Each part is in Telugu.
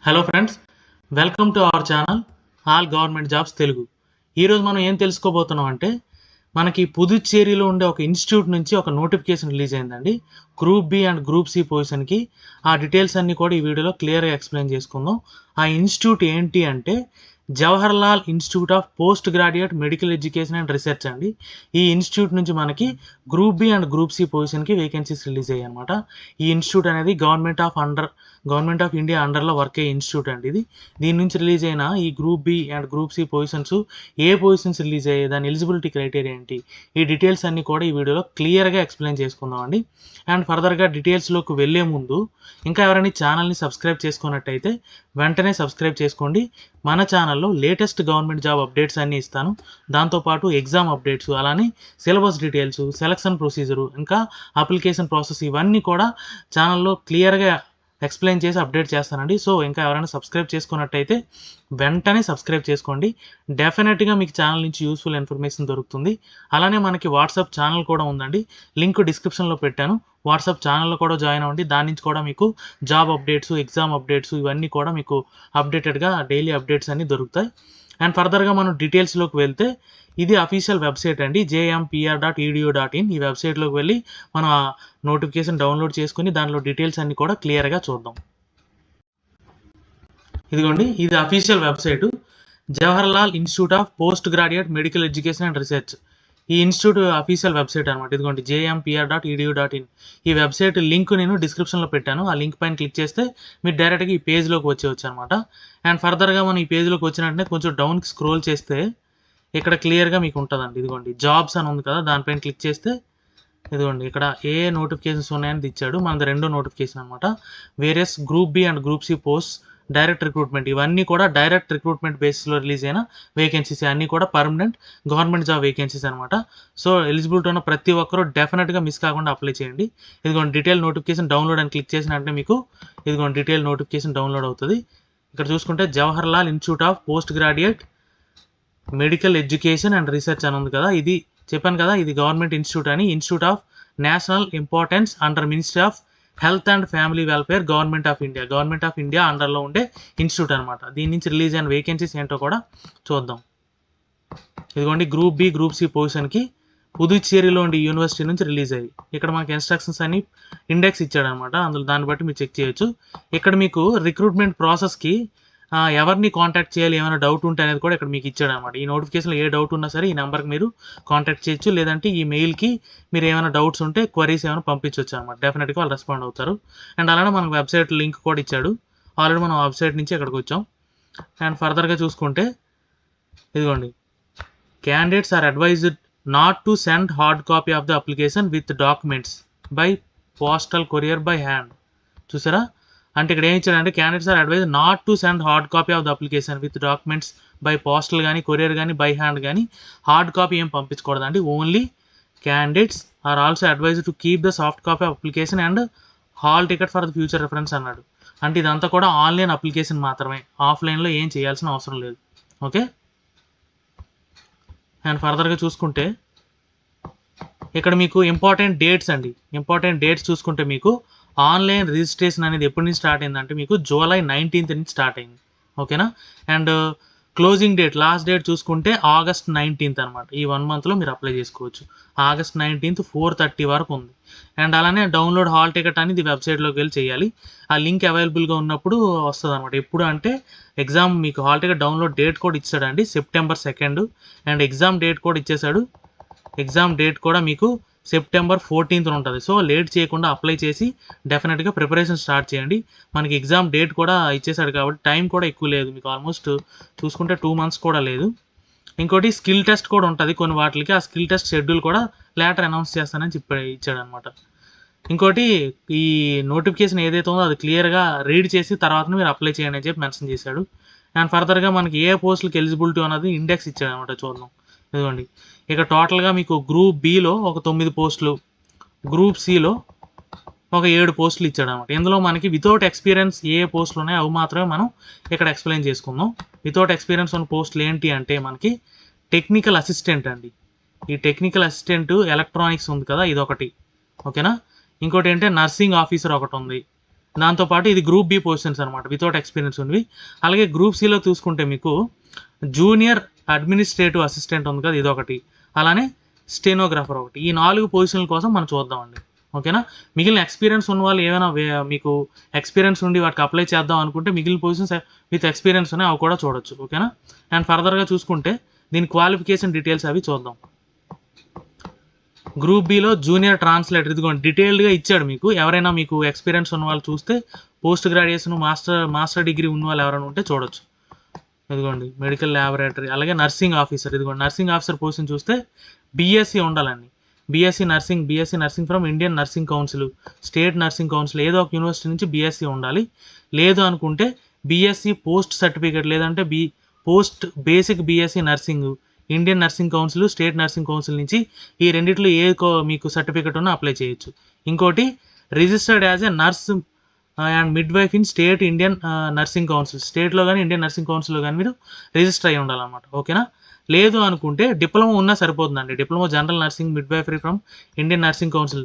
Hello friends, welcome to our channel all government jobs Telugu. ఈరోజు మనం ఏం తెలుసుకోబోతున్నాం అంటే మనకి పుదుచ్చేరిలో ఉండే ఒక ఇన్స్టిట్యూట్ నుంచి ఒక నోటిఫికేషన్ రిలీజ్ అయిందండి. Group B and group C పొజిషన్కి. ఆ డీటెయిల్స్ అన్నీ కూడా ఈ వీడియోలో క్లియర్గా ఎక్స్ప్లెయిన్ చేసుకుందాం. ఆ ఇన్స్టిట్యూట్ ఏంటి అంటే Jawaharlal institute of postgraduate medical education and research అండి. ఈ ఇన్స్టిట్యూట్ నుంచి మనకి group B and group C పొజిషన్కి వేకెన్సీస్ రిలీజ్ అయ్యాయి అనమాట. ఈ ఇన్స్టిట్యూట్ అనేది గవర్నమెంట్ ఆఫ్ ఇండియా అండర్లో వర్క్ అయ్యే ఇన్స్టిట్యూట్ అండి ఇది. దీని నుంచి రిలీజ్ అయిన ఈ group B and group C positions, ఏ పొజిషన్స్ రిలీజ్ అయ్యాయి, దాని ఎలిజిబిలిటీ క్రైటీరియా ఏంటి, ఈ డీటెయిల్స్ అన్నీ కూడా ఈ వీడియోలో క్లియర్గా ఎక్స్ప్లెయిన్ చేసుకుందాం అండి. అండ్ ఫర్దర్గా డీటెయిల్స్లోకి వెళ్ళే ముందు ఇంకా ఎవరైనా ఛానల్ని సబ్స్క్రైబ్ చేసుకున్నట్టయితే వెంటనే సబ్స్క్రైబ్ చేసుకోండి. మన ఛానల్లో లేటెస్ట్ గవర్నమెంట్ జాబ్ అప్డేట్స్ అన్నీ ఇస్తాను. దాంతోపాటు ఎగ్జామ్ అప్డేట్స్, అలానే సిలబస్ డీటెయిల్స్, సెలక్షన్ ప్రొసీజరు, ఇంకా అప్లికేషన్ ప్రాసెస్ ఇవన్నీ కూడా ఛానల్లో క్లియర్గా ఎక్స్ప్లెయిన్ చేసి అప్డేట్ చేస్తానండి. సో ఇంకా ఎవరైనా సబ్స్క్రైబ్ చేసుకున్నట్టయితే వెంటనే సబ్స్క్రైబ్ చేసుకోండి. డెఫినెట్గా మీకు ఛానల్ నుంచి యూస్ఫుల్ ఇన్ఫర్మేషన్ దొరుకుతుంది. అలానే మనకి వాట్సాప్ ఛానల్ కూడా ఉందండి, లింక్ డిస్క్రిప్షన్లో పెట్టాను. వాట్సాప్ ఛానల్లో కూడా జాయిన్ అవ్వండి. దాని నుంచి కూడా మీకు జాబ్ అప్డేట్స్, ఎగ్జామ్ అప్డేట్స్ ఇవన్నీ కూడా మీకు అప్డేటెడ్గా డైలీ అప్డేట్స్ అన్నీ దొరుకుతాయి. అండ్ ఫర్దర్గా మనం డీటెయిల్స్లోకి వెళ్తే ఇది అఫీషియల్ వెబ్సైట్ అండి, jmpr.edu.in. ఈ వెబ్సైట్లోకి వెళ్ళి మనం ఆ నోటిఫికేషన్ డౌన్లోడ్ చేసుకుని దానిలో డీటెయిల్స్ అన్ని కూడా క్లియర్గా చూద్దాం. ఇదిగోండి, ఇది official website, Jawaharlal institute of postgraduate medical education and research. ఈ ఇన్స్టిట్యూట్ అఫీషియల్ వెబ్సైట్ అనమాట. ఇదిగోండి, jmpr.edu.in. ఈ వెబ్సైట్ లింక్ నేను డిస్క్రిప్షన్లో పెట్టాను. ఆ లింక్ పైన క్లిక్ చేస్తే మీరు డైరెక్ట్గా ఈ పేజ్లోకి వచ్చేవచ్చు అనమాట. అండ్ ఫర్దర్గా మనం ఈ పేజ్లోకి వచ్చినట్టునే కొంచెం డౌన్కి స్క్రోల్ చేస్తే ఇక్కడ క్లియర్గా మీకు ఉంటుందండి. ఇదిగోండి, జాబ్స్ అని ఉంది కదా, దానిపైన క్లిక్ చేస్తే ఇదిగోండి ఇక్కడ ఏ నోటిఫికేషన్స్ ఉన్నాయని ఇచ్చాడు. మనది రెండో నోటిఫికేషన్ అనమాట. Various group B and group C post direct recruitment, ఇవన్నీ కూడా డైరెక్ట్ రిక్రూట్మెంట్ బేసిస్లో రిలీజ్ అయిన వేకెన్సీస్, అన్నీ కూడా పర్మనెంట్ గవర్నమెంట్ జాబ్ వేకెన్సీస్ అనమాట. సో ఎలిజిబిలిటీ ఉన్న ప్రతి ఒక్కరూ డెఫినెట్గా మిస్ కాకుండా అప్లై చేయండి. ఇదిగోండి, డీటెయిల్ నోటిఫికేషన్ డౌన్లోడ్ అని క్లిక్ చేసినట్టే మీకు ఇదిగోండి డీటెయిల్ నోటిఫికేషన్ డౌన్లోడ్ అవుతుంది. ఇక్కడ చూసుకుంటే Jawaharlal institute of postgraduate medical education and research అని ఉంది కదా, ఇది చెప్పాను కదా, ఇది గవర్నమెంట్ ఇన్స్టిట్యూట్ అని. Institute of national importance under ministry of health and family welfare, government of India అండర్లో ఉండే ఇన్స్టిట్యూట్ అనమాట. దీని నుంచి రిలీజ్ అయిన వేకెన్సీస్ ఏంటో కూడా చూద్దాం. ఇదిగోండి, గ్రూప్ బి గ్రూప్ సి పొజిషన్కి పుదుచ్చేరిలో ఉండే యూనివర్సిటీ నుంచి రిలీజ్ అయ్యి ఇక్కడ మనకి ఇన్స్ట్రక్షన్స్ అని ఇండెక్స్ ఇచ్చాడు అనమాట. అందులో దాన్ని బట్టి మీరు చెక్ చేయొచ్చు. ఇక్కడ మీకు రిక్రూట్మెంట్ ప్రాసెస్కి ఎవరిని కాంటాక్ట్ చేయాలి, ఏమైనా డౌట్ ఉంటే అనేది కూడా ఇక్కడ మీకు ఇచ్చాడు అనమాట. ఈ నోటిఫికేషన్లో ఏ డౌట్ ఉన్నా సరే ఈ నెంబర్కి మీరు కాంటాక్ట్ చేయొచ్చు, లేదంటే ఈ మెయిల్కి మీరు ఏమైనా డౌట్స్ ఉంటే క్వరీస్ ఏమైనా పంపించవచ్చు అనమాట. డెఫినెట్గా వాళ్ళు రెస్పాండ్ అవుతారు. అండ్ అలానే మనకు వెబ్సైట్ లింక్ కూడా ఇచ్చాడు. ఆల్రెడీ మనం వెబ్సైట్ నుంచి ఇక్కడికి వచ్చాం. అండ్ ఫర్దర్గా చూసుకుంటే ఇదిగోండి, candidates are advised not to send hard copy of the application with documents by postal courier by hand. చూసారా, అంటే ఇక్కడ ఏం ఇచ్చాడంటే candidates are advise not to send hard copy of the application with documents by postal కానీ, కొరియర్ కానీ, బై హ్యాండ్ కానీ హార్డ్ కాపీ ఏం పంపించకూడదండి. Only candidates are also advise to keep the soft copy of application and hall ticket for the future reference అన్నాడు. అంటే ఇదంతా కూడా ఆన్లైన్ అప్లికేషన్ మాత్రమే, ఆఫ్లైన్లో ఏం చేయాల్సిన అవసరం లేదు. ఓకే. అండ్ ఫర్దర్గా చూసుకుంటే ఇక్కడ మీకు ఇంపార్టెంట్ డేట్స్ చూసుకుంటే మీకు ఆన్లైన్ రిజిస్ట్రేషన్ అనేది ఎప్పటి నుంచి స్టార్ట్ అయిందంటే మీకు జూలై 19th నుంచి స్టార్ట్ అయింది. ఓకేనా. And closing date, last date చూసుకుంటే August 19th అనమాట. ఈ 1 monthలో మీరు అప్లై చేసుకోవచ్చు. August 19th 4:30 వరకు ఉంది. అండ్ అలానే డౌన్లోడ్ హాల్ టికెట్ అనేది వెబ్సైట్లోకి వెళ్ళి చేయాలి. ఆ లింక్ అవైలబుల్గా ఉన్నప్పుడు వస్తుంది అనమాట. ఎప్పుడు అంటే ఎగ్జామ్ మీకు హాల్ టికెట్ డౌన్లోడ్ డేట్ కూడా ఇచ్చాడండి, September 2nd. And exam date కూడా ఇచ్చేసాడు. ఎగ్జామ్ డేట్ కూడా మీకు September 14th ఉంటుంది. సో లేట్ చేయకుండా అప్లై చేసి డెఫినెట్గా ప్రిపరేషన్ స్టార్ట్ చేయండి. మనకి ఎగ్జామ్ డేట్ కూడా ఇచ్చేసాడు కాబట్టి టైం కూడా ఎక్కువ లేదు మీకు, ఆల్మోస్ట్ చూసుకుంటే 2 months కూడా లేదు. ఇంకోటి స్కిల్ టెస్ట్ కూడా ఉంటుంది కొన్ని వాటికి. ఆ స్కిల్ టెస్ట్ షెడ్యూల్ కూడా లేటర్ అనౌన్స్ చేస్తానని ఇచ్చాడు అనమాట. ఇంకోటి, ఈ నోటిఫికేషన్ ఏదైతే ఉందో అది క్లియర్గా రీడ్ చేసి తర్వాత మీరు అప్లై చేయండి అని చెప్పి మెన్షన్ చేశాడు. అండ్ ఫర్దర్గా మనకి ఏ పోస్టులకి ఎలిజిబిలిటీ అన్నది ఇండెక్స్ ఇచ్చాడు అనమాట. చూద్దాం. ఇదిగోండి, ఇక టోటల్గా మీకు గ్రూప్ బిలో ఒక 9 పోస్టులు, గ్రూప్ సిలో ఒక 7 పోస్టులు ఇచ్చాడు అనమాట. ఇందులో మనకి వితౌట్ ఎక్స్పీరియన్స్ ఏ పోస్టులు ఉన్నాయో అవి మాత్రమే మనం ఇక్కడ ఎక్స్ప్లెయిన్ చేసుకుందాం. వితౌట్ ఎక్స్పీరియన్స్ ఉన్న పోస్టులు ఏంటి అంటే మనకి టెక్నికల్ అసిస్టెంట్ అండి. ఈ టెక్నికల్ అసిస్టెంట్ ఎలక్ట్రానిక్స్ ఉంది కదా, ఇది ఒకటి. ఓకేనా. ఇంకోటి ఏంటంటే నర్సింగ్ ఆఫీసర్ ఒకటి ఉంది. దాంతోపాటు ఇది గ్రూప్ బి పొజిషన్స్ అనమాట, వితౌట్ ఎక్స్పీరియన్స్ ఉన్నవి. అలాగే గ్రూప్ సిలో చూసుకుంటే మీకు జూనియర్ అడ్మినిస్ట్రేటివ్ అసిస్టెంట్ ఉంది కదా, ఇదొకటి. అలానే స్టెనోగ్రాఫర్ ఒకటి. ఈ 4 పొజిషన్ల కోసం మనం చూద్దామండి. ఓకేనా. మిగిలిన ఎక్స్పీరియన్స్ ఉన్న వాళ్ళు ఏమైనా మీకు ఎక్స్పీరియన్స్ ఉండి వాటికి అప్లై చేద్దాం అనుకుంటే మిగిలిన పొజిషన్స్ విత్ ఎక్స్పీరియన్స్ ఉన్నాయి, అవి కూడా చూడొచ్చు. ఓకేనా. అండ్ ఫర్దర్గా చూసుకుంటే దీని క్వాలిఫికేషన్ డీటెయిల్స్ అవి చూద్దాం. గ్రూప్ బిలో జూనియర్ ట్రాన్స్లేటర్, ఇదిగోండి డీటెయిల్డ్గా ఇచ్చాడు మీకు. ఎవరైనా మీకు ఎక్స్పీరియన్స్ ఉన్న వాళ్ళు చూస్తే, పోస్ట్ గ్రాడ్యుయేషన్ మాస్టర్ డిగ్రీ ఉన్న వాళ్ళు ఎవరైనా ఉంటే చూడొచ్చు. ఇదిగోండి మెడికల్ ల్యాబొరేటరీ. అలాగే నర్సింగ్ ఆఫీసర్, ఇదిగోండి నర్సింగ్ ఆఫీసర్ పొజిషన్ చూస్తే బీఎస్సీ ఉండాలండి. BSc nursing from Indian nursing council, state nursing council, ఏదో ఒక యూనివర్సిటీ నుంచి బీఎస్సీ ఉండాలి. లేదు అనుకుంటే బీఎస్సీ పోస్ట్ సర్టిఫికేట్, లేదంటే post basic BSc nursing, Indian nursing council, state nursing council నుంచి ఈ రెండిట్లో ఏ మీకు సర్టిఫికేట్ ఉన్నా అప్లై చేయొచ్చు. ఇంకోటి registered as a nurse and mid wife in state Indian nursing council, స్టేట్లో కానీ ఇండియన్ నర్సింగ్ కౌన్సిల్లో కానీ మీరు రిజిస్టర్ అయ్యి ఉండాలన్నమాట. ఓకేనా. లేదు అనుకుంటే డిప్లొమా ఉన్నా సరిపోతుందండి. Diploma general nursing midwifery from Indian nursing council,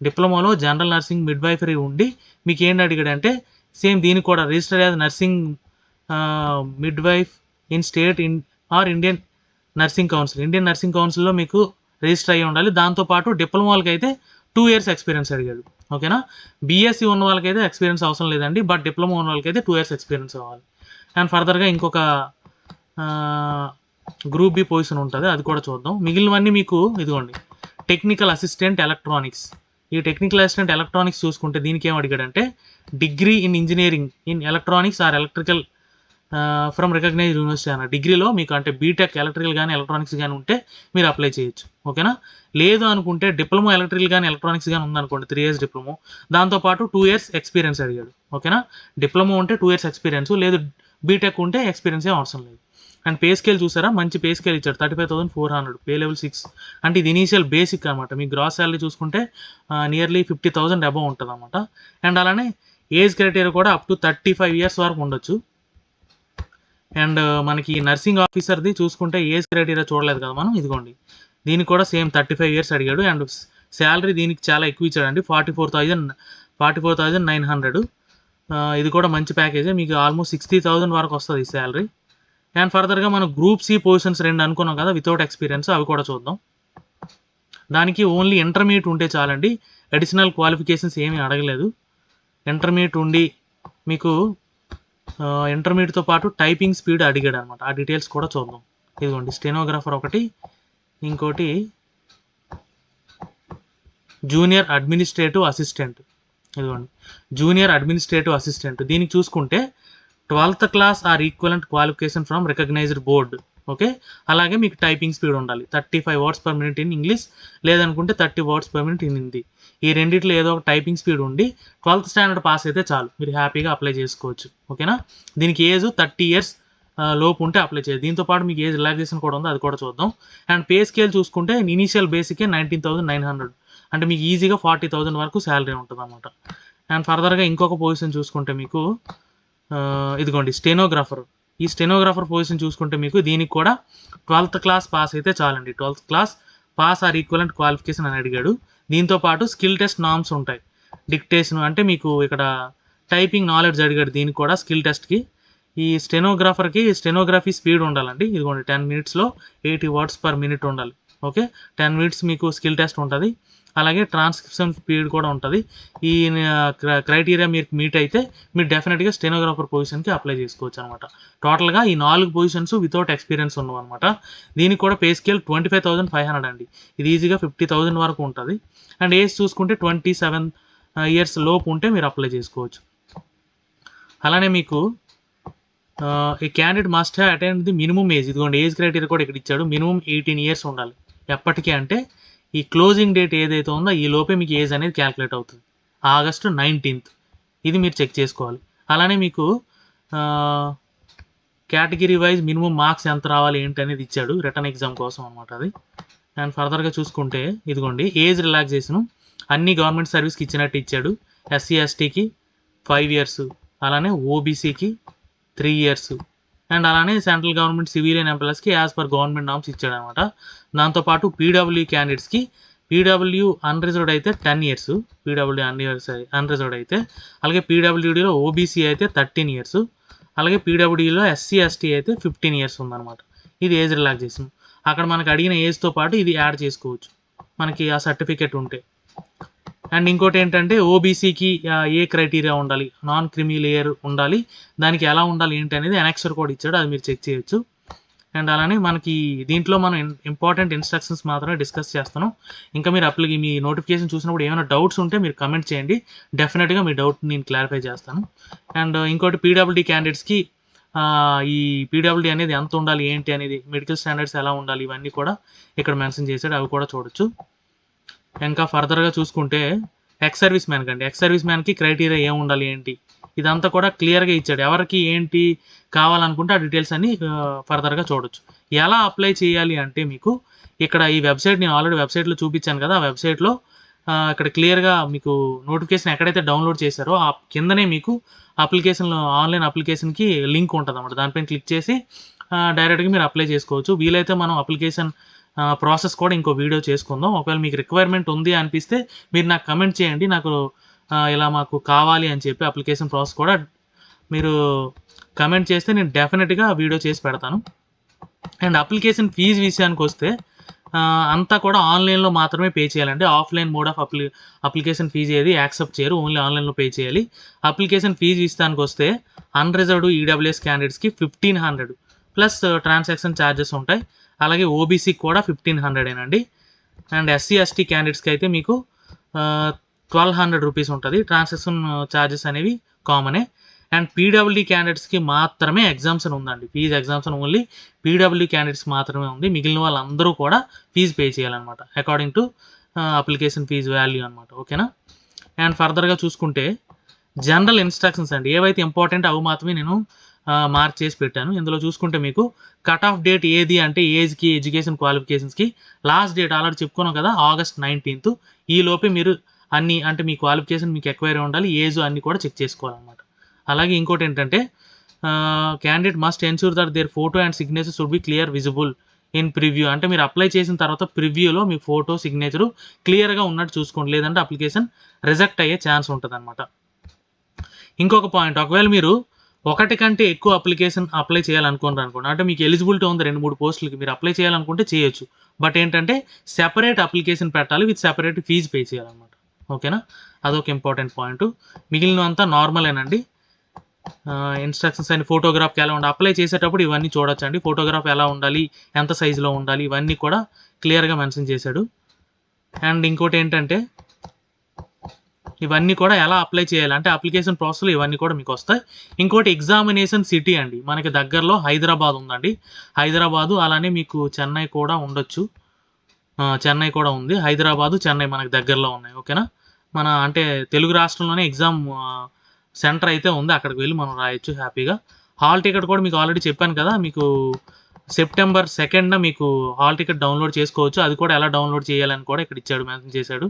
డిప్లొమాలో జనరల్ నర్సింగ్ మిడ్ వైఫరీ ఉండి మీకు ఏంటి అడిగాడంటే సేమ్ దీనికి కూడా register as nursing midwife in state or Indian nursing council, Indian nursing కౌన్సిల్లో మీకు రిజిస్టర్ అయ్యి ఉండాలి. దాంతోపాటు డిప్లొమా వాళ్ళకి అయితే 2 years ఎక్స్పీరియన్స్ అడిగాడు. ఓకేనా. బీఎస్సీ ఉన్న వాళ్ళకైతే ఎక్స్పీరియన్స్ అవసరం లేదండి, బట్ డిప్లొమా ఉన్న వాళ్ళకైతే 2 years ఎక్స్పీరియన్స్ అవ్వాలి. అండ్ ఫర్దర్గా ఇంకొక గ్రూప్ బి పొజిషన్ ఉంటుంది, అది కూడా చూద్దాం. మిగిలినవన్నీ మీకు ఇదిగోండి టెక్నికల్ అసిస్టెంట్ ఎలక్ట్రానిక్స్. ఈ టెక్నికల్ అసిస్టెంట్ ఎలక్ట్రానిక్స్ చూసుకుంటే దీనికి ఏం అడిగాడంటే degree in engineering in electronics or electrical from recognised university అన్న. డిగ్రీలో మీకు అంటే బీటెక్ ఎలక్ట్రికల్ కానీ ఎలక్ట్రానిక్స్ కానీ ఉంటే మీరు అప్లై చేయొచ్చు. ఓకేనా. లేదు అనుకుంటే డిప్లొమా ఎలక్ట్రికల్ కానీ ఎలక్ట్రానిక్స్ కానీ ఉందనుకోండి, 3 years డిప్లొమా, దాంతోపాటు 2 years ఎక్స్పీరియన్స్ అడిగాడు. ఓకేనా. డిప్లొమా ఉంటే 2 years ఎక్స్పీరియన్స్, లేదు బీటెక్ ఉంటే ఎక్స్పీరియన్స్ ఏం అవసరం లేదు. అండ్ పే స్కేల్ చూసారా, మంచి పే స్కేల్ ఇచ్చాడు, 35,400, పే లెవెల్ 6. అంటే ఇది ఇనీషియల్ బేసిక్ అనమాట. మీ గ్రాస్ శాలరీ చూసుకుంటే నియర్లీ 50,000 అబవ్ ఉంటుంది అనమాట. అండ్ అలానే ఏజ్ క్రైటీరియా కూడా అప్ టు 35 years వరకు ఉండొచ్చు. అండ్ మనకి నర్సింగ్ ఆఫీసర్ది చూసుకుంటే ఏజ్ క్రైటీరియా చూడలేదు కదా మనం, ఇదిగోండి దీనికి కూడా సేమ్ 35 years అడిగాడు. అండ్ శాలరీ దీనికి చాలా ఎక్కువ ఇచ్చాడండి, 44,900. ఇది కూడా మంచి ప్యాకేజే, మీకు ఆల్మోస్ట్ 60,000 వరకు వస్తుంది ఈ శాలరీ. అండ్ ఫర్దర్గా మనం గ్రూప్ సి పొజిషన్స్ 2 అనుకున్నాం కదా వితౌట్ ఎక్స్పీరియన్స్, అవి కూడా చూద్దాం. దానికి ఓన్లీ ఇంటర్మీడియట్ ఉంటే చాలండి, అడిషనల్ క్వాలిఫికేషన్స్ ఏమీ అడగలేదు. ఇంటర్మీడియట్ ఉండి మీకు ఇంటర్మీడియట్తో పాటు టైపింగ్ స్పీడ్ అడిగాడు అనమాట. ఆ డీటెయిల్స్ కూడా చూద్దాం. ఇదిగోండి స్టెనోగ్రాఫర్ ఒకటి, ఇంకోటి జూనియర్ అడ్మినిస్ట్రేటివ్ అసిస్టెంట్. ఇదిగోండి జూనియర్ అడ్మినిస్ట్రేటివ్ అసిస్టెంట్. దీనికి చూసుకుంటే 12th class or equivalent qualification from recognised board. Okay. అలాగే మీకు టైపింగ్ స్పీడ్ ఉండాలి, 35 words per minute in English, లేదనుకుంటే 30 words per minute in Hindi. ఈ రెండిట్లో ఏదో ఒక టైపింగ్ స్పీడ్ ఉండి 12th standard పాస్ అయితే చాలు, మీరు హ్యాపీగా అప్లై చేసుకోవచ్చు. ఓకేనా. దీనికి ఏజ్ 30 years లోపు ఉంటే అప్లై చేయదు. దీంతో పాటు మీకు ఏజ్ రిలాక్సేషన్ కూడా ఉంది, అది కూడా చూద్దాం. అండ్ పే స్కేల్ చూసుకుంటే ఇనీషియల్ బేసికే 19,900, అంటే మీకు ఈజీగా 40,000 వరకు శాలరీ ఉంటుంది అనమాట. అండ్ ఫర్దర్గా ఇంకొక పొజిషన్ చూసుకుంటే మీకు ఇదిగోండి స్టెనోగ్రాఫర్. ఈ స్టెనోగ్రాఫర్ పొజిషన్ చూసుకుంటే మీకు దీనికి కూడా 12th class పాస్ అయితే చాలండి, 12th class pass or equivalent qualification అని అడిగాడు. దీంతో పాటు స్కిల్ టెస్ట్ నామ్స్ ఉంటాయి, డిక్టేషన్ అంటే మీకు ఇక్కడ టైపింగ్ నాలెడ్జ్ అడిగాడు. దీనికి కూడా స్కిల్ టెస్ట్కి ఈ స్టెనోగ్రాఫర్కి స్టెనోగ్రఫీ స్పీడ్ ఉండాలండి. ఇదిగోండి 10 minutesలో 80 words per minute ఉండాలి. ఓకే. 10 minutes మీకు స్కిల్ టెస్ట్ ఉంటుంది, అలాగే ట్రాన్స్క్రిప్షన్ స్పీడ్ కూడా ఉంటుంది. ఈ క్రైటీరియా మీరు మీట్ అయితే మీరు డెఫినెట్గా స్టెనోగ్రాఫర్ పొజిషన్కి అప్లై చేసుకోవచ్చు అనమాట. టోటల్గా ఈ 4 పొజిషన్స్ వితౌట్ ఎక్స్పీరియన్స్ ఉన్నవి అనమాట. దీనికి కూడా పే స్కేల్ 25,500 అండి, ఇది ఈజీగా 50,000 వరకు ఉంటుంది. అండ్ ఏజ్ చూసుకుంటే 27 years లోపు ఉంటే మీరు అప్లై చేసుకోవచ్చు. అలానే మీకు ఈ candidate must have attend the minimum age. ఇదిగోండి ఏజ్ క్రైటీరియా కూడా ఇక్కడ ఇచ్చాడు, మినిమం 18 years ఉండాలి. ఎప్పటికీ అంటే ఈ క్లోజింగ్ డేట్ ఏదైతే ఉందో ఈ లోపే మీకు ఏజ్ అనేది క్యాలిక్యులేట్ అవుతుంది, August 19th. ఇది మీరు చెక్ చేసుకోవాలి. అలానే మీకు కేటగిరీ వైజ్ మినిమం మార్క్స్ ఎంత రావాలి ఏంటి అనేది ఇచ్చాడు రిటర్న్ ఎగ్జామ్ కోసం అనమాట అది. అండ్ ఫర్దర్గా చూసుకుంటే ఇదిగోండి ఏజ్ రిలాక్సేషన్ అన్ని గవర్నమెంట్ సర్వీస్కి ఇచ్చినట్టు ఇచ్చాడు. SC STకి 5 years, అలానే OBCకి 3 years, అండ్ అలానే సెంట్రల్ గవర్నమెంట్ సివిలియన్ ఎంప్లాయీస్కి యాజ్ పర్ గవర్నమెంట్ నామ్స్ ఇచ్చాడు అనమాట. దాంతోపాటు PWD క్యాండిడేట్స్కి పీడబ్ల్యూ అన్రిజర్వ్డ్ అయితే 10 ఇయర్స్, పీడబ్ల్యూ అన్రిజర్వ్డ్ అయితే. అలాగే పీడబ్ల్యూడీలో ఓబీసీ అయితే 13 ఇయర్స్, అలాగే పీడబ్ల్యూడీలో ఎస్సీ ఎస్టీ అయితే 15 ఇయర్స్ ఉందన్నమాట. ఇది ఏజ్ రిలాక్సేషన్. అక్కడ మనకు అడిగిన ఏజ్తో పాటు ఇది యాడ్ చేసుకోవచ్చు మనకి ఆ సర్టిఫికేట్ ఉంటే. అండ్ ఇంకోటి ఏంటంటే ఓబీసీకి ఏ క్రైటీరియా ఉండాలి, నాన్ క్రిమీ లేయర్ ఉండాలి, దానికి ఎలా ఉండాలి ఏంటి అనేది అనెక్సర్ కూడా ఇచ్చాడు, అది మీరు చెక్ చేయొచ్చు. అండ్ అలానే మనకి దీంట్లో మనం ఇంపార్టెంట్ ఇన్స్ట్రక్షన్స్ మాత్రమే డిస్కస్ చేస్తాను. ఇంకా మీరు మీ నోటిఫికేషన్ చూసినప్పుడు ఏమైనా డౌట్స్ ఉంటే మీరు కమెంట్ చేయండి, డెఫినెట్గా మీ డౌట్ నేను క్లారిఫై చేస్తాను. అండ్ ఇంకోటి పీడబ్ల్యూడీ క్యాండిడేట్స్కి ఈ పీడబ్ల్యూడీ అనేది ఎంత ఉండాలి ఏంటి అనేది, మెడికల్ స్టాండర్డ్స్ ఎలా ఉండాలి, ఇవన్నీ కూడా ఇక్కడ మెన్షన్ చేశాడు, అవి కూడా చూడొచ్చు. ఇంకా ఫర్దర్గా చూసుకుంటే ఎక్స్ సర్వీస్ మ్యాన్కి క్రైటీరియా ఏం ఉండాలి ఏంటి, ఇదంతా కూడా క్లియర్గా ఇచ్చాడు. ఎవరికి ఏంటి కావాలనుకుంటే ఆ డీటెయిల్స్ అన్ని ఫర్దర్గా చూడొచ్చు. ఎలా అప్లై చేయాలి అంటే మీకు ఇక్కడ ఈ వెబ్సైట్ నేను ఆల్రెడీ వెబ్సైట్లో చూపించాను కదా, ఆ వెబ్సైట్లో ఇక్కడ క్లియర్గా మీకు నోటిఫికేషన్ ఎక్కడైతే డౌన్లోడ్ చేశారో ఆ కిందనే మీకు ఆన్లైన్ అప్లికేషన్కి లింక్ ఉంటుంది అన్నమాట. దానిపైన క్లిక్ చేసి డైరెక్ట్గా మీరు అప్లై చేసుకోవచ్చు. వీలైతే మనం అప్లికేషన్ ప్రాసెస్ కూడా ఇంకో వీడియో చేసుకుందాం. ఒకవేళ మీకు రిక్వైర్మెంట్ ఉంది అనిపిస్తే మీరు నాకు కమెంట్ చేయండి, నాకు ఇలా మాకు కావాలి అని చెప్పి అప్లికేషన్ ప్రాసెస్ కూడా మీరు కమెంట్ చేస్తే నేను డెఫినెట్గా వీడియో చేసి పెడతాను. అండ్ అప్లికేషన్ ఫీజు విషయానికి వస్తే అంతా కూడా ఆన్లైన్లో మాత్రమే పే చేయాలండి. Offline mode of application fee ఏది యాక్సెప్ట్ చేయరు, ఓన్లీ ఆన్లైన్లో పే చేయాలి. అప్లికేషన్ ఫీజు విషయానికి వస్తే అన్రిజర్వ్డ్ ఈడబ్ల్యూఎస్ క్యాండిడేట్స్కి 1500 ప్లస్ ట్రాన్సాక్షన్ ఛార్జెస్ ఉంటాయి. అలాగే ఓబీసీకి కూడా 1500 అండ్ ఎస్సీ ఎస్టీ క్యాండిడేట్స్కి అయితే మీకు 1200 రూపీస్ ఉంటుంది. ట్రాన్సాక్షన్ ఛార్జెస్ అనేవి కామనే. అండ్ పీడబ్ల్యూడీ క్యాండిడేట్స్కి మాత్రమే ఎగ్జామ్షన్ ఉందండి, fee exemption only PWD candidates మాత్రమే ఉంది. మిగిలిన వాళ్ళందరూ కూడా ఫీజు పే చేయాలన్నమాట, according to application fee value అనమాట. ఓకేనా. అండ్ ఫర్దర్గా చూసుకుంటే జనరల్ ఇన్స్ట్రక్షన్స్ అండి, ఏవైతే ఇంపార్టెంట్ అవి మాత్రమే నేను మార్క్ చేసి పెట్టాను. ఇందులో చూసుకుంటే మీకు కట్ ఆఫ్ డేట్ ఏది అంటే ఏజ్కి, ఎడ్యుకేషన్ క్వాలిఫికేషన్స్కి లాస్ట్ డేట్ ఆల్రెడీ చెప్పుకున్నాం కదా, August 19th. ఈ లోపే మీరు అన్ని అంటే మీ క్వాలిఫికేషన్ మీకు ఎక్వైరీ ఉండాలి, ఏజ్ అన్ని కూడా చెక్ చేసుకోవాలన్నమాట. అలాగే ఇంకోటి ఏంటంటే candidate must ensure that their photo and signature should be clear visible in preview. అంటే మీరు అప్లై చేసిన తర్వాత ప్రివ్యూలో మీ ఫోటో సిగ్నేచరు క్లియర్గా ఉన్నట్టు చూసుకోండి, లేదంటే అప్లికేషన్ రిజెక్ట్ అయ్యే ఛాన్స్ ఉంటుంది అనమాట. ఇంకొక పాయింట్, ఒకవేళ మీరు ఒకటి కంటే ఎక్కువ అప్లికేషన్ అప్లై చేయాలనుకున్నారు అనుకోండి, అంటే మీకు ఎలిజిబిలిటీ ఉంది 2-3 పోస్టులకి మీరు అప్లై చేయాలనుకుంటే చేయొచ్చు. బట్ ఏంటంటే సెపరేట్ అప్లికేషన్ పెట్టాలి, విత్ సెపరేట్ ఫీజు పే చేయాలన్నమాట. ఓకేనా, అదొక ఇంపార్టెంట్ పాయింట్. మిగిలినంతా నార్మలేనండి. ఇన్స్ట్రక్షన్స్ అండ్ ఫోటోగ్రాఫ్కి ఎలా ఉండాలి, అప్లై చేసేటప్పుడు ఇవన్నీ చూడొచ్చండి. ఫోటోగ్రాఫ్ ఎలా ఉండాలి, ఎంత సైజులో ఉండాలి, ఇవన్నీ కూడా క్లియర్గా మెన్షన్ చేశాడు. అండ్ ఇంకోటి ఏంటంటే ఇవన్నీ కూడా ఎలా అప్లై చేయాలి అంటే అప్లికేషన్ ప్రాసెస్లో ఇవన్నీ కూడా మీకు వస్తాయి. ఇంకోటి ఎగ్జామినేషన్ సిటీ అండి, మనకి దగ్గరలో హైదరాబాద్ ఉందండి, హైదరాబాదు. అలానే మీకు చెన్నై కూడా ఉండొచ్చు, చెన్నై కూడా ఉంది. హైదరాబాదు, చెన్నై మనకి దగ్గరలో ఉన్నాయి. ఓకేనా, మన అంటే తెలుగు రాష్ట్రంలోనే ఎగ్జామ్ సెంటర్ అయితే ఉంది, అక్కడికి వెళ్ళి మనం రాయొచ్చు హ్యాపీగా. హాల్ టికెట్ కూడా మీకు ఆల్రెడీ చెప్పాను కదా, మీకు September 2nd మీకు హాల్ టికెట్ డౌన్లోడ్ చేసుకోవచ్చు. అది కూడా ఎలా డౌన్లోడ్ చేయాలని కూడా ఇక్కడ ఇచ్చాడు, మెన్షన్ చేశాడు.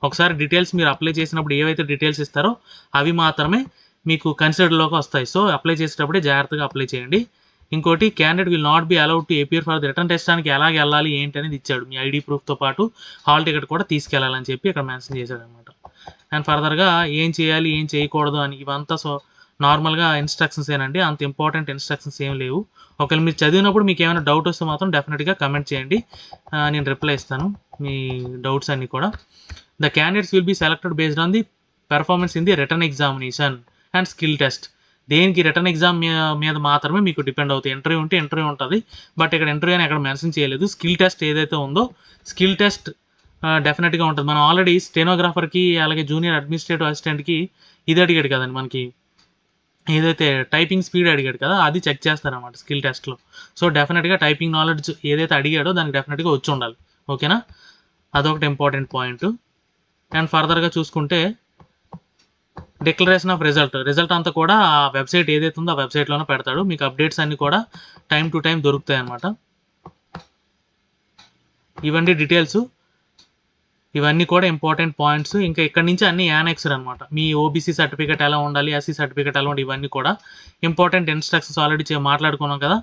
ఒకసారి డీటెయిల్స్ మీరు అప్లై చేసినప్పుడు ఏవైతే డీటెయిల్స్ ఇస్తారో అవి మాత్రమే మీకు కన్సిడర్లోకి వస్తాయి. సో అప్లై చేసేటప్పుడే జాగ్రత్తగా అప్లై చేయండి. ఇంకోటి, candidate will not be allowed to appear for the return test అని ఎలాగ వెళ్ళాలి ఏంటి అనేది ఇచ్చాడు. మీ ఐడి ప్రూఫ్తో పాటు హాల్ టికెట్ కూడా తీసుకెళ్లాలని చెప్పి ఇక్కడ మెన్షన్ చేశాడు అనమాట. అండ్ ఫర్దర్గా ఏం చేయాలి ఏం చేయకూడదు అని ఇవంతా నార్మల్గా ఇన్స్ట్రక్షన్స్ ఏనండి, అంత ఇంపార్టెంట్ ఇన్స్ట్రక్షన్స్ ఏం లేవు. ఒకవేళ మీరు చదివినప్పుడు మీకు ఏమైనా డౌట్ వస్తే మాత్రం డెఫినెట్గా కమెంట్ చేయండి, నేను రిప్లై ఇస్తాను మీ డౌట్స్ అన్నీ కూడా. The candidates will be selected based on the performance in the written examination and skill test. దేనికి రిటర్న్ ఎగ్జామ్ మీద మాత్రమే మీకు డిపెండ్ అవుతాయి. ఇంటర్వ్యూ ఉంటే ఇంటర్వ్యూ ఉంటుంది, బట్ ఇక్కడ ఇంటర్వ్యూ అని ఎక్కడ మెన్షన్ చేయలేదు. స్కిల్ టెస్ట్ ఏదైతే ఉందో స్కిల్ టెస్ట్ డెఫినెట్గా ఉంటుంది. మనం ఆల్రెడీ స్టెనోగ్రాఫర్కి అలాగే జూనియర్ అడ్మినిస్ట్రేటివ్ అసిస్టెంట్కి ఇది అడిగాడు కదండి, మనకి ఏదైతే టైపింగ్ స్పీడ్ అడిగాడు కదా, అది చెక్ చేస్తారన్నమాట స్కిల్ టెస్ట్లో. సో డెఫినెట్గా టైపింగ్ నాలెడ్జ్ ఏదైతే అడిగాడో దానికి డెఫినెట్గా వచ్చి ఉండాలి. ఓకేనా, అదొకటి ఇంపార్టెంట్ పాయింట్. అండ్ ఫర్దర్గా చూసుకుంటే డిక్లరేషన్ ఆఫ్ రిజల్ట్ అంతా కూడా ఆ వెబ్సైట్ ఏదైతే ఉందో ఆ వెబ్సైట్లోనే పెడతాడు. మీకు అప్డేట్స్ అన్నీ కూడా టైం టు టైం దొరుకుతాయి అన్నమాట. ఇవన్నీ డీటెయిల్స్, ఇవన్నీ కూడా ఇంపార్టెంట్ పాయింట్స్. ఇంకా ఇక్కడ నుంచి అన్ని యానెక్స్డ్ అనమాట. మీ ఓబీసీ సర్టిఫికేట్ ఎలా ఉండాలి, ఎస్సీ సర్టిఫికేట్ ఎలా ఉండాలి, ఇవన్నీ కూడా ఇంపార్టెంట్ ఇన్స్ట్రక్షన్స్ ఆల్రెడీ మాట్లాడుకున్నాం కదా.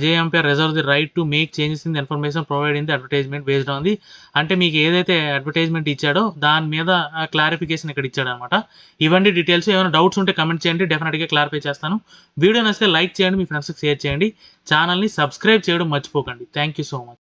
JMPR reserve the right to make changes in the information provide in the advertisement based on the, అంటే మీకు ఏదైతే అడ్వర్టైజ్మెంట్ ఇచ్చాడో దాని మీద క్లారిఫికేషన్ ఇక్కడ ఇచ్చాడు అనమాట. ఇవన్నీ డీటెయిల్స్. ఏమైనా డౌట్స్ ఉంటే కమెంట్ చేయండి, డెఫినెట్గా క్లారిఫై చేస్తాను. వీడియో నచ్చితే లైక్ చేయండి, మీ ఫ్రెండ్స్కి షేర్ చేయండి, ఛానల్ని సబ్స్క్రైబ్ చేయడం మర్చిపోకండి. Thank you so much.